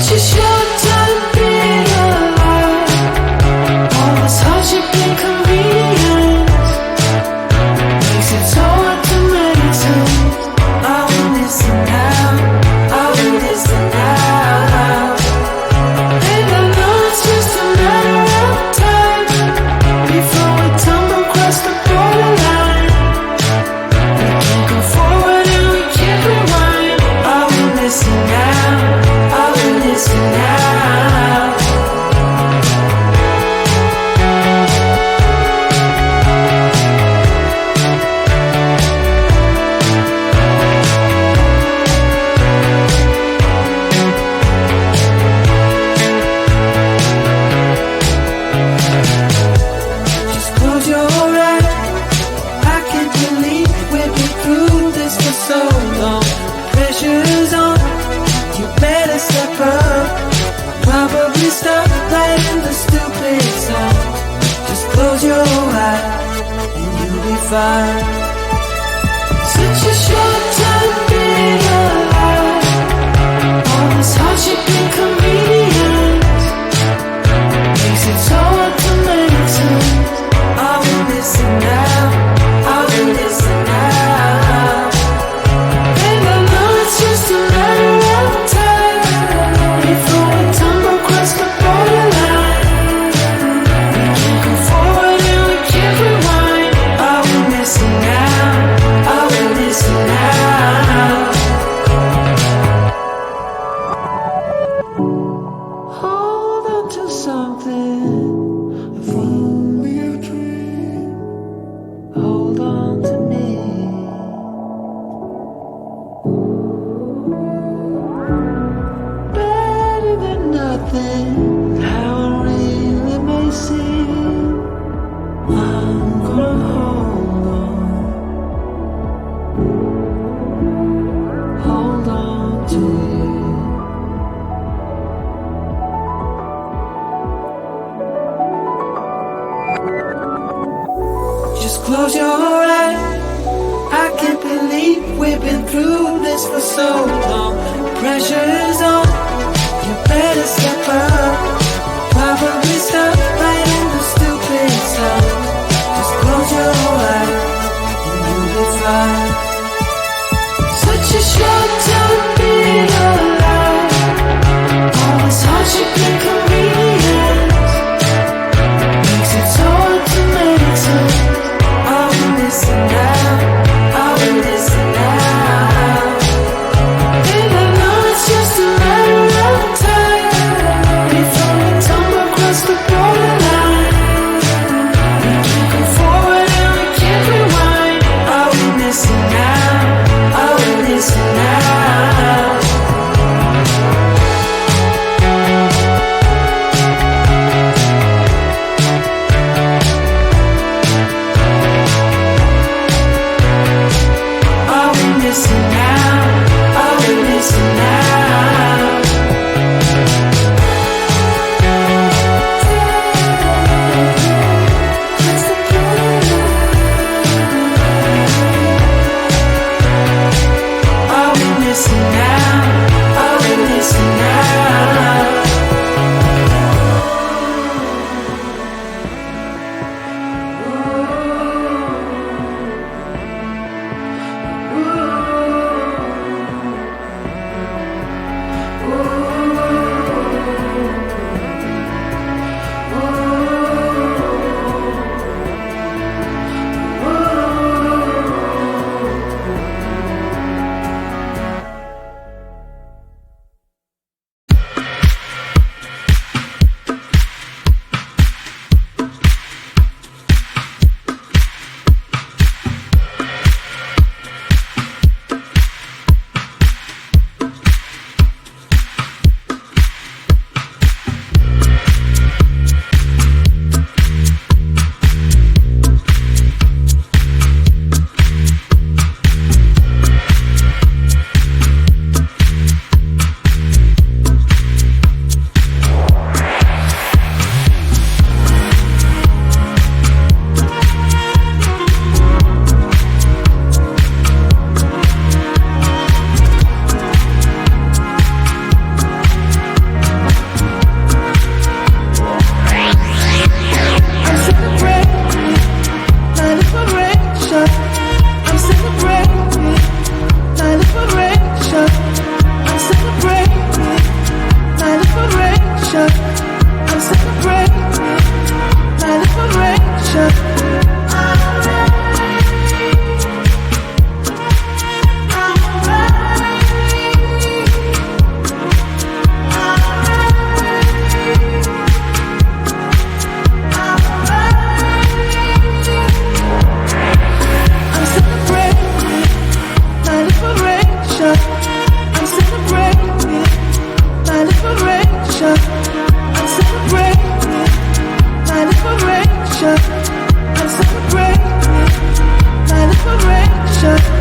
Such a short time being alive. All this hardship and convenience makes it so hard to make sense. Are we missing out? Are we missing out? And I know it's just a matter of time before we tumble across the borderline. We can't go forward and we can't rewind. Are we missing out? Are we missing out? Just close your eyes. I can't believe we've been through this for so long. Pressure's on. You better step up. Probably stop playing the stupid song. Just close your eyes and you'll be fine. Such a short time being alive. All this hardship and convenience makes it so hard to make sense. Are we missing out? Are we missing out? And I know it's just a matter of time before we tumble across the borderline. We can't go forward and we can't rewind. Are we missing out? Are we missing out? Hold on to something, if only a dream. Hold on to me. Better than nothing, how it really may seem. I'm gonna hold on to you. Just close your eyes. I can't believe we've been through this for so long. Pressure's on. You better step up. Probably stop playing the stupid song. Just close your eyes and you'll be fine. Such a short time being alive. All this hardship and convenience makes it so hard to make sense. Are we missing out? Are we missing out? And I know it's just a matter liberation. I celebrate my liberation. I celebrate my liberation.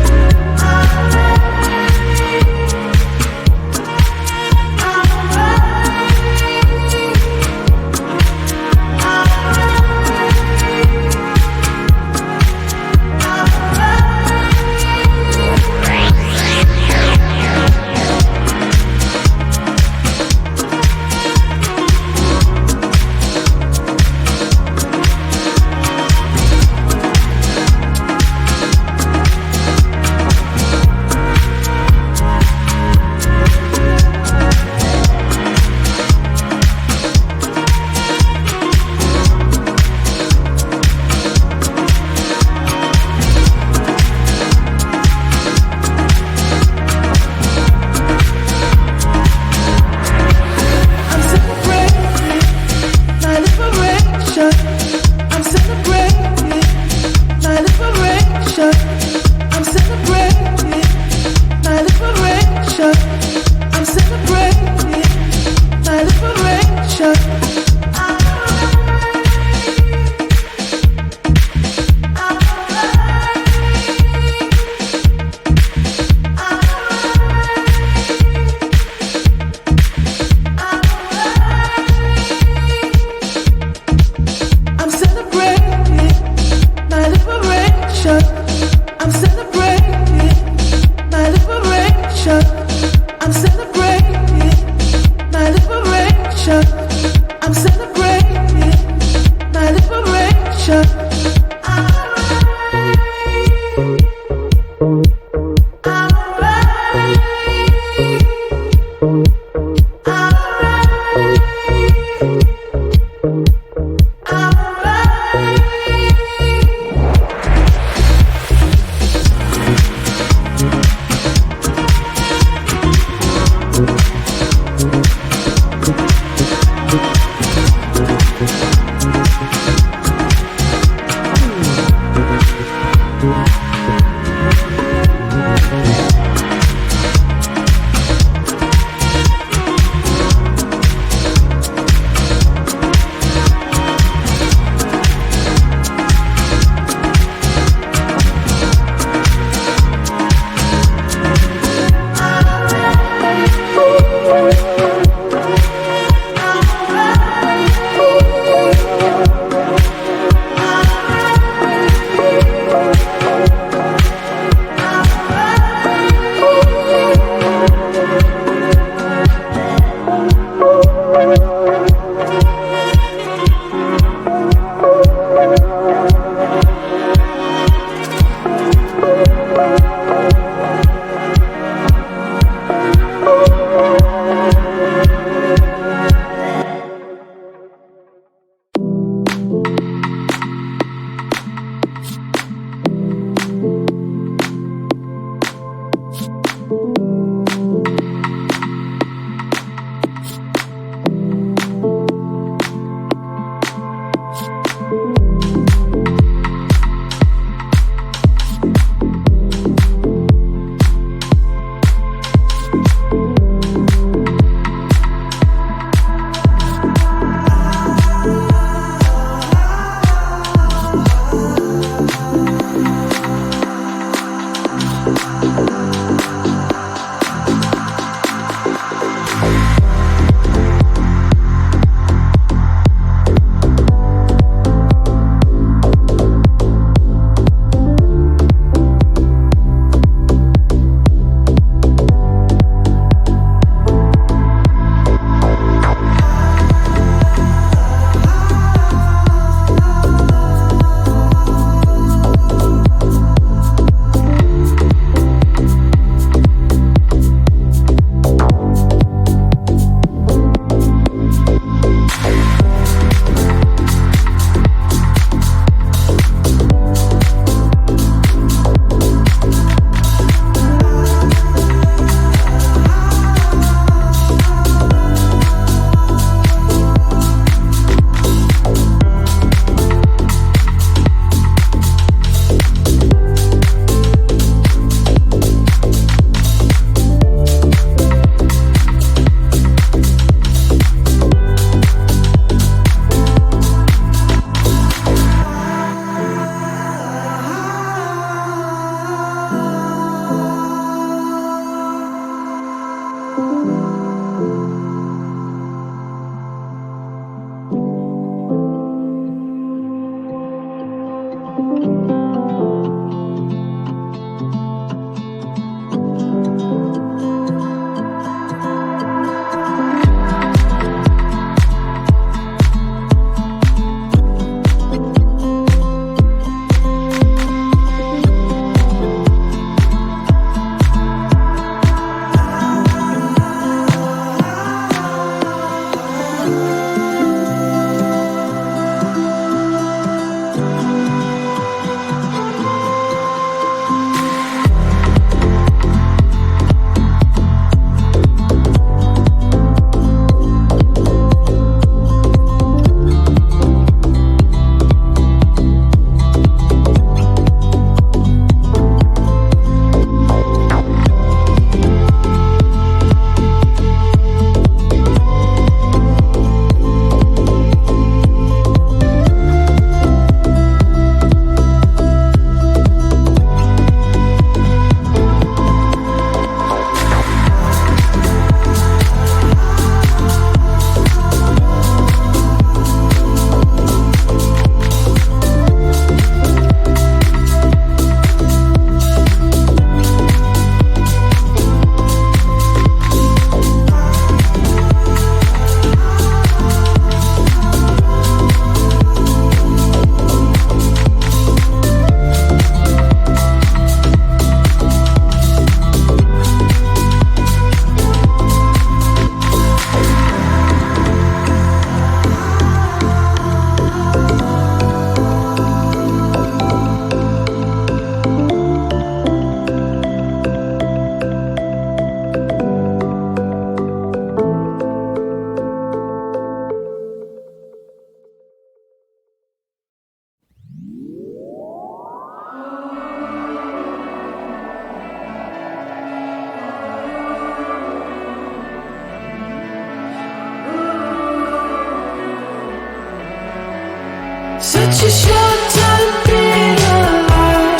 Such a short time being alive.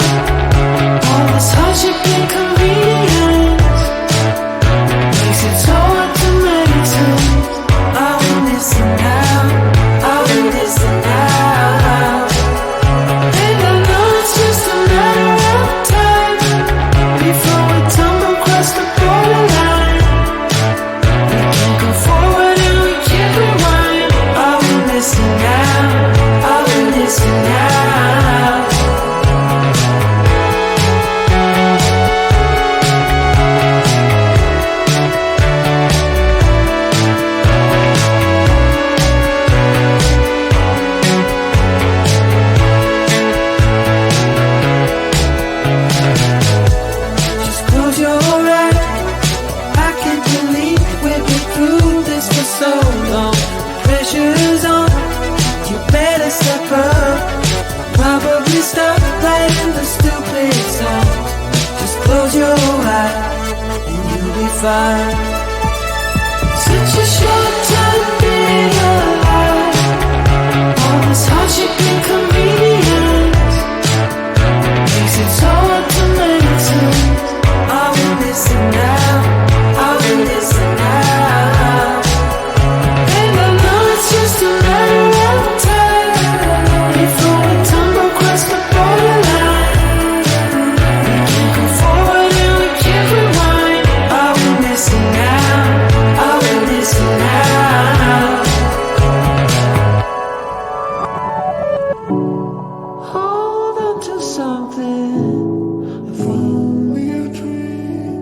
All this hardship and convenience makes it so hard to make sense. Are we missing out? Are we missing out? And I know it's just a matter of time before we tumble across the borderline. We can't go forward and we can't rewind. Are we missing out? Are we missing out? Just close your eyes. I can't believe we've been through this for so long. Pressure's on. You better step up. Probably stop playing the stupid songs. Just close your eyes and you'll be fine. Such a short time being alive. All this hardship and convenience makes it so hard to make sense. Are we missing out? Are we missing out? And I know it's just a matter of time before we tumble across the borderline. We can't go forward and we can't rewind. Are we missing out? Are we missing out? Hold on to something, if only a dream.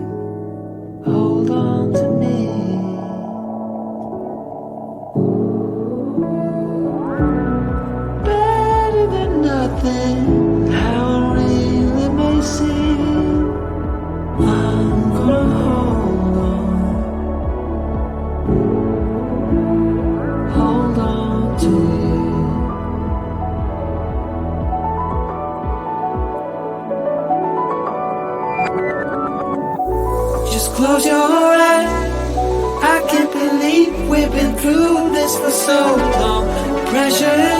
Hold on to me. Better than nothing, how it really may seem. I'm gonna hold on to you. Just close your eyes. I can't believe we've been through this for so long. Pressure